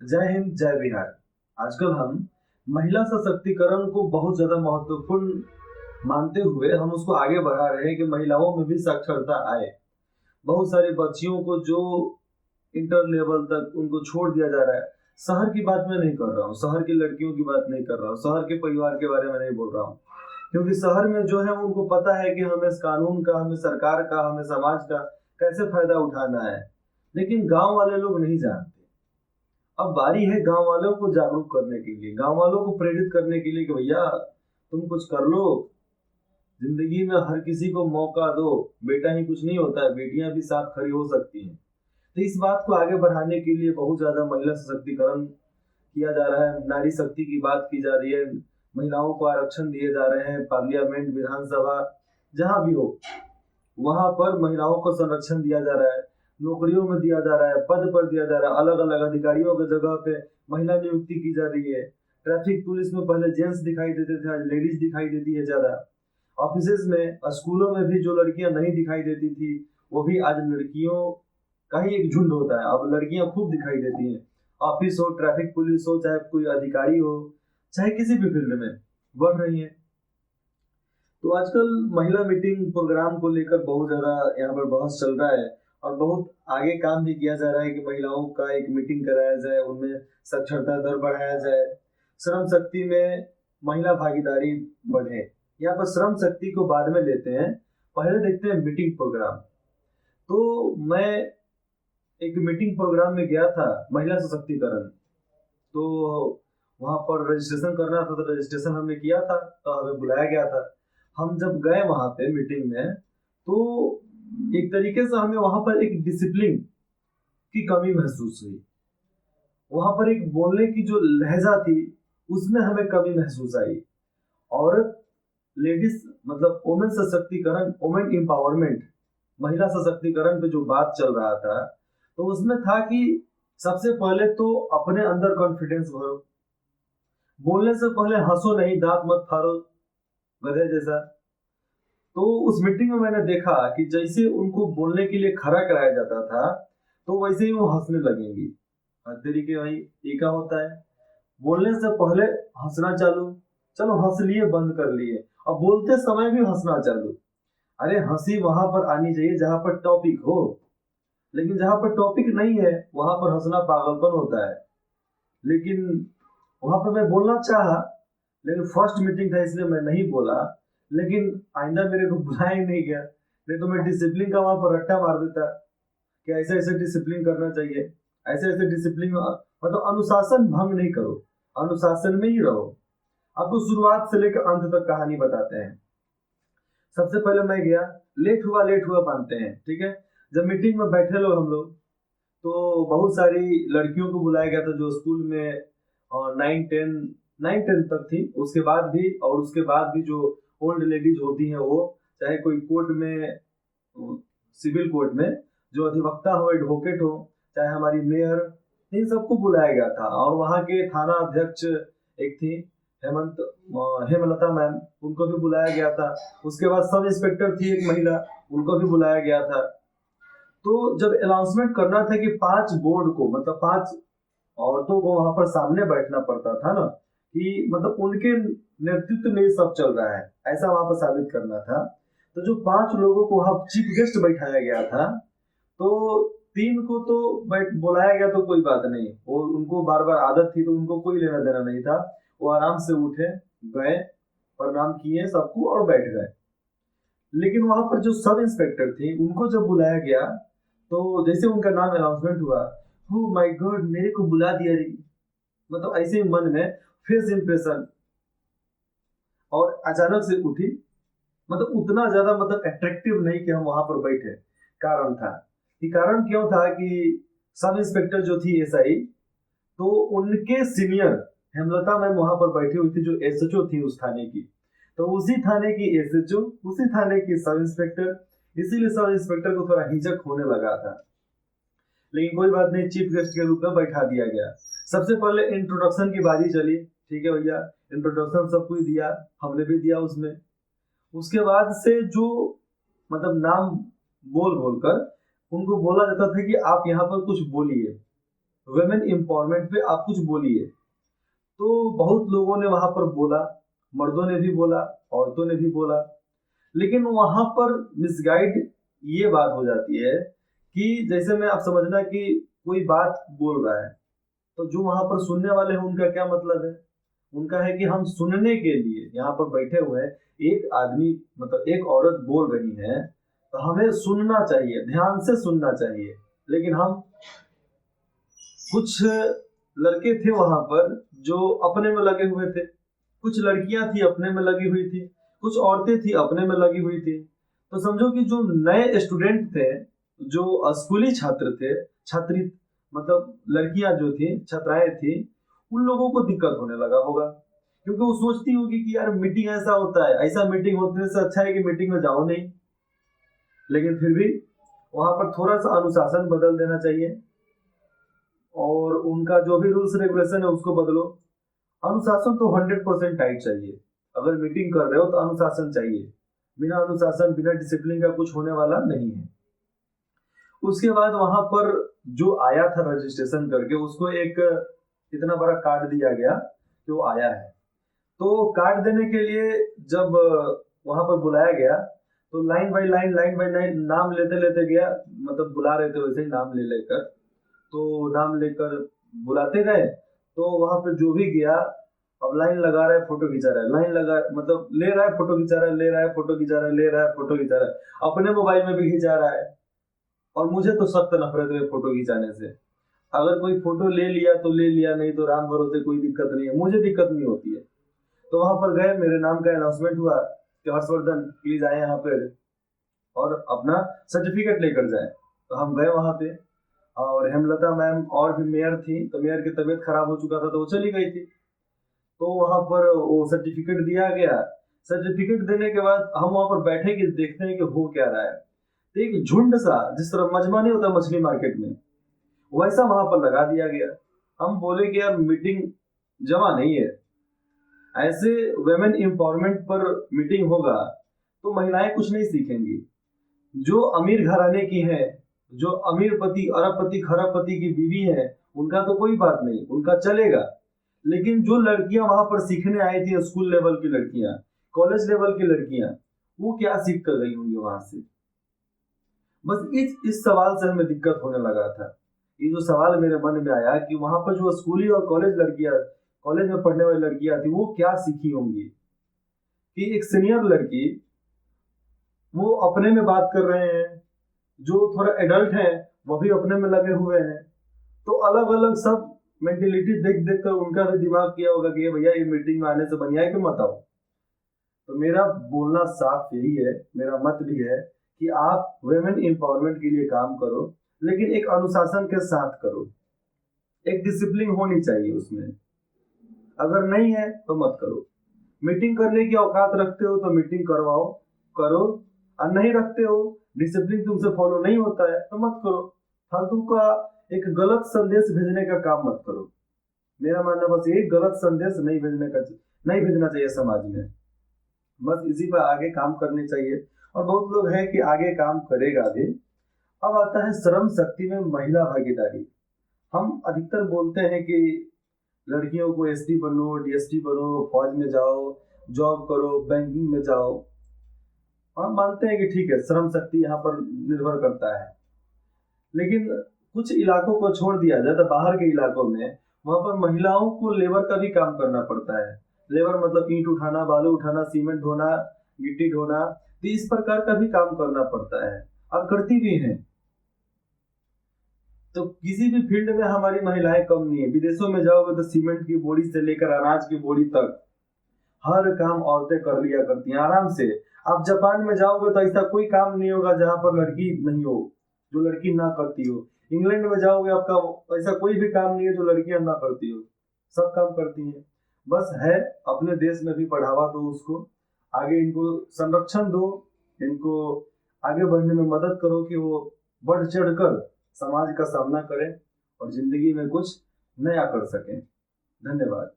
जय हिंद, जय बिहार। आजकल हम महिला सशक्तिकरण को बहुत ज़्यादा महत्वपूर्ण मानते हुए हम उसको आगे बढ़ा रहे हैं कि महिलाओं में भी साक्षरता आए। बहुत सारी बच्चियों को जो इंटर लेवल तक उनको छोड़ दिया जा रहा है। शहर की बात मैं नहीं कर रहा हूँ, शहर की लड़कियों की बात नहीं कर रहा हूँ, शहर के परिवार के बारे में नहीं बोल रहा हूँ। क्योंकि शहर में जो है उनको पता है कि हमें इस कानून का, हमें सरकार का, हमें समाज का कैसे फायदा उठाना है। लेकिन गाँव वाले लोग नहीं जानते। अब बारी है गांव वालों को जागरूक करने के लिए, गांव वालों को प्रेरित करने के लिए कि भैया तुम कुछ कर लो। जिंदगी में हर किसी को मौका दो। बेटा ही कुछ नहीं होता है, बेटियां भी साथ खड़ी हो सकती हैं। तो इस बात को आगे बढ़ाने के लिए बहुत ज्यादा महिला सशक्तिकरण किया जा रहा है, नारी शक्ति की बात की जा रही है। महिलाओं को आरक्षण दिए जा रहे हैं, पार्लियामेंट, विधानसभा, जहां भी हो वहां पर महिलाओं को संरक्षण दिया जा रहा है। नौकरियों में दिया जा रहा है, पद पर दिया जा रहा है, अलग अलग अधिकारियों की जगह पे महिला नियुक्ति की जा रही है। ट्रैफिक पुलिस में पहले जेंट्स दिखाई देते थे, आज लेडीज दिखाई देती है ज्यादा। ऑफिसेज में, स्कूलों में भी जो लड़कियां नहीं दिखाई देती थी, वो भी आज लड़कियों का ही एक झुंड होता है। अब लड़कियां खूब दिखाई देती हैं। ऑफिस हो, ट्रैफिक पुलिस हो, चाहे कोई अधिकारी हो, चाहे किसी भी फील्ड में बढ़ रही है। तो आजकल महिला मीटिंग प्रोग्राम को लेकर बहुत ज्यादा यहाँ पर बहस चल रहा है और बहुत आगे काम भी किया जा रहा है कि महिलाओं का एक मीटिंग कराया जाए, उनमें साक्षरता दर बढ़ाया जाए, श्रम शक्ति में महिला भागीदारी बढ़े। यहाँ पर श्रम शक्ति को बाद में लेते हैं, पहले देखते हैं मीटिंग प्रोग्राम। तो मैं एक मीटिंग प्रोग्राम में गया था, महिला सशक्तिकरण। तो वहां पर रजिस्ट्रेशन करना था, तो रजिस्ट्रेशन हमने किया था, तो हमें बुलाया गया था। हम जब गए वहां पे मीटिंग में, तो एक तरीके से हमें वहां पर एक डिसिप्लिन की कमी महसूस हुई। वहां पर एक बोलने की जो लहजा थी, उसमें हमें कमी महसूस आई। औरत, लेडीज, मतलब वुमेन सशक्तिकरण, वुमेन एम्पावरमेंट, महिला सशक्तिकरण पे जो बात चल रहा था, तो उसमें था कि सबसे पहले तो अपने अंदर कॉन्फिडेंस भरो। बोलने से पहले हंसो नहीं, दांत मत फाड़ो गधे जैसा। तो उस मीटिंग में मैंने देखा कि जैसे उनको बोलने के लिए खड़ा कराया जाता था, तो वैसे ही वो हंसने लगेंगी। हर तरीके भाई, ये क्या होता है? बोलने से पहले हंसना चालू, चलो हंस लिए, बंद कर लिए, अब बोलते समय भी हंसना चालू। अरे हंसी वहां पर आनी चाहिए जहां पर टॉपिक हो, लेकिन जहां पर टॉपिक नहीं है वहां पर हंसना पागलपन होता है। लेकिन वहां पर मैं बोलना चाहा, लेकिन फर्स्ट मीटिंग था इसलिए मैं नहीं बोला। लेकिन आइंदा मेरे को बुलाया ही नहीं गया, नहीं तो मैं डिसिप्लिन का वहां पर रट्टा मार देता कि ऐसे ऐसे डिसिप्लिन करना चाहिए, ऐसे ऐसे डिसिप्लिन, मतलब अनुशासन भंग नहीं करो, अनुशासन में ही रहो। आपको शुरुआत से लेकर अंत तक कहानी बताते हैं। सबसे पहले मैं गया, लेट हुआ मानते हैं, ठीक है। जब मीटिंग में बैठे लोग हम लोग, तो बहुत सारी लड़कियों को बुलाया गया था जो स्कूल में नाइन टेन तक थी। उसके बाद भी, और उसके बाद भी जो ओल्ड लेडीज होती हैं, वो चाहे कोई कोर्ट में, सिविल कोर्ट में जो अधिवक्ता हो, एडवोकेट हो, चाहे हमारी मेयर, इन सबको बुलाया गया था। और वहाँ के थाना अध्यक्ष एक थी, हेमंत हेमलता मैम, उनको भी बुलाया गया था। उसके बाद सब इंस्पेक्टर थी एक महिला, उनको भी बुलाया गया था। तो जब अनाउंसमेंट करना था कि 5 बोर्ड को, मतलब 5 औरतों को वहां पर सामने बैठना पड़ता था ना, कि मतलब उनके नेतृत्व में सब चल रहा है, ऐसा वहां पर साबित करना था। तो जो 5 लोगों को वहां चीफ गेस्ट बैठाया गया था, तो 3 को तो बुलाया गया तो कोई बात नहीं, वो उनको बार बार आदत थी, तो उनको कोई लेना देना नहीं था। वो आराम से उठे, गए, प्रणाम किए सबको और बैठ गए। लेकिन वहां पर जो सब इंस्पेक्टर थे, उनको जब बुलाया गया, तो जैसे उनका नाम अनाउंसमेंट हुआ, ओ माय गॉड, मेरे को बुला दिया रे, मतलब ऐसे ही मन में फेस इंप्रेशन, और अचानक से उठी। मतलब उतना ज्यादा, मतलब अट्रैक्टिव नहीं कि हम वहां पर बैठे। कारण था कि, कारण क्यों था कि सब इंस्पेक्टर जो थी एसआई, तो उनके सीनियर हेमलता मैम वहां पर बैठी हुई थी, जो एसएचओ थी उस थाने की। तो उसी थाने की एसएचओ, उसी थाने की सब इंस्पेक्टर, इसीलिए सब इंस्पेक्टर को थोड़ा हिचक होने लगा था। लेकिन कोई बात नहीं, चीफ गेस्ट के रूप में बैठा दिया गया। सबसे पहले इंट्रोडक्शन की बारी चली, ठीक है भैया, इंट्रोडक्शन सब कुछ दिया, हमने भी दिया उसमें। उसके बाद से जो, मतलब नाम बोल बोलकर उनको बोला जाता था कि आप यहाँ पर कुछ बोलिए। वुमेन एम्पावरमेंट पे आप कुछ बोलिए। तो बहुत लोगों ने वहां पर बोला, मर्दों ने भी बोला, औरतों ने भी बोला, लेकिन वहां पर मिसगाइड ये बात हो जाती है कि जैसे में आप समझना कि कोई बात बोल रहा है, तो जो वहां पर सुनने वाले हैं उनका क्या मतलब है? उनका है कि हम सुनने के लिए यहाँ पर बैठे हुए हैं। एक आदमी मतलब एक औरत बोल रही है तो हमें सुनना चाहिए, ध्यान से सुनना चाहिए। लेकिन हम कुछ लड़के थे वहां पर जो अपने में लगे हुए थे, कुछ लड़कियां थी अपने में लगी हुई थी, कुछ औरतें थी अपने में लगी हुई थी। तो समझो कि जो नए स्टूडेंट थे, जो स्कूली छात्र थे, छात्री मतलब लड़कियां जो थी, छात्राएं थी, उन लोगों को दिक्कत होने लगा होगा, क्योंकि वो सोचती होगी कि यार मीटिंग ऐसा होता है, ऐसा मीटिंग होने से अच्छा है कि मीटिंग में जाओ नहीं। लेकिन फिर भी वहां पर थोड़ा सा अनुशासन बदल देना चाहिए और उनका जो भी रूल्स रेगुलेशन है उसको बदलो। अनुशासन तो 100% टाइट चाहिए। अगर मीटिंग कर रहे हो तो अनुशासन चाहिए। बिना अनुशासन, बिना डिसिप्लिन का कुछ होने वाला नहीं है। उसके बाद वहां पर जो आया था रजिस्ट्रेशन करके, उसको एक इतना बड़ा कार्ड दिया गया कि वो आया है। तो कार्ड देने के लिए जब वहां पर बुलाया गया तो लाइन बाय लाइन नाम लेते लेते गया, मतलब बुला रहे थे वैसे ही नाम ले लेकर। तो नाम लेकर बुलाते गए तो वहां पे जो भी गया, अब लाइन लगा रहा है, फोटो खिंचा रहा है, लाइन लगा मतलब ले रहा है, फोटो खिंचा रहा है, ले रहा है, फोटो खिंचा रहा है, ले रहा है, फोटो खिंचा रहा है, अपने मोबाइल में भी खिंचा रहा है। और मुझे तो सख्त नफरत है फोटो खिंचाने से। अगर कोई फोटो ले लिया तो ले लिया, नहीं तो राम भरोसे कोई दिक्कत नहीं है, मुझे दिक्कत नहीं होती है। तो वहां पर गए, मेरे नाम का अनाउंसमेंट हुआ कि हर्षवर्धन प्लीज आए यहाँ पे और अपना सर्टिफिकेट लेकर जाए। तो हम गए वहां पे और हेमलता मैम और भी मेयर थी, तो मेयर की तबीयत खराब हो चुका था तो वो चली गई थी। तो वहां पर वो सर्टिफिकेट दिया गया। सर्टिफिकेट देने के बाद हम वहां पर बैठे कि देखते हैं कि हो क्या रहा है। तो एक झुंड सा, जिस तरह मजमा नहीं होता मछली मार्केट में, वैसा वहां पर लगा दिया गया। हम बोले कि यार मीटिंग जमा नहीं है, ऐसे वेमेन एम्पावरमेंट पर मीटिंग होगा तो महिलाएं कुछ नहीं सीखेंगी। जो अमीर घराने की है, जो अमीर पति, अरबपति, खरबपति की बीवी है, उनका तो कोई बात नहीं, उनका चलेगा। लेकिन जो लड़कियां वहां पर सीखने आई थी, स्कूल लेवल की लड़कियां, कॉलेज लेवल की लड़कियां, वो क्या सीख कर गई होंगी वहां से? बस इस सवाल से हमें दिक्कत होने लगा था। ये जो सवाल मेरे मन में आया कि वहां पर जो स्कूली और कॉलेज लड़कियां, कॉलेज में पढ़ने वाली लड़कियां थी, वो क्या सीखी होंगी कि एक सीनियर लड़की, वो अपने में बात कर रहे हैं, जो थोड़ा एडल्ट हैं वो भी अपने में लगे हुए हैं। तो अलग अलग सब मेंटेलिटी देख देख कर उनका भी दिमाग किया होगा कि ये भैया ये मीटिंग में आने से बढ़िया है कि मत आओ। तो मेरा बोलना साफ यही है, मेरा मत भी है कि आप वुमेन एम्पावरमेंट के लिए काम करो, लेकिन एक अनुशासन के साथ करो। एक डिसिप्लिन होनी चाहिए उसमें। अगर नहीं है तो मत करो। मीटिंग करने की औकात रखते हो तो मीटिंग करवाओ, करो। और नहीं रखते हो, डिसिप्लिन तुमसे फॉलो नहीं होता है तो मत करो। फालतू का एक गलत संदेश भेजने का काम मत करो। मेरा मानना बस यही, गलत संदेश नहीं भेजना चाहिए समाज में। बस इसी पर आगे काम करने चाहिए और बहुत लोग हैं कि आगे काम करेगा भी। अब आता है श्रम शक्ति में महिला भागीदारी। हम अधिकतर बोलते हैं कि लड़कियों को एसटी बनो, डीएसटी बनो, फौज में जाओ, जॉब करो, बैंकिंग में जाओ। हम मानते हैं कि ठीक है, श्रम शक्ति यहाँ पर निर्भर करता है, लेकिन कुछ इलाकों को छोड़ दिया जाए तो बाहर के इलाकों में वहां पर महिलाओं को लेबर का भी काम करना पड़ता है। लेबर मतलब ईंट उठाना, बालू उठाना, सीमेंट ढोना, गिट्टी ढोना, तो इस प्रकार का भी काम करना पड़ता है और करती भी हैं। तो किसी भी फील्ड में हमारी महिलाएं कम नहीं है। विदेशों में जाओगे तो सीमेंट की बोरी से लेकर अनाज की बोरी तक हर काम औरतें कर लिया करती हैं आराम से। आप जापान में जाओगे तो ऐसा कोई काम नहीं होगा जहां पर लड़की नहीं हो, जो लड़की ना करती हो। इंग्लैंड में जाओगे, आपका ऐसा कोई भी काम नहीं है जो लड़कियां ना करती हो, सब काम करती हैं। बस है, अपने देश में भी बढ़ावा दो उसको, आगे इनको संरक्षण दो, इनको आगे बढ़ने में मदद करो कि वो बढ़ चढ़कर समाज का सामना करें और जिंदगी में कुछ नया कर सकें। धन्यवाद।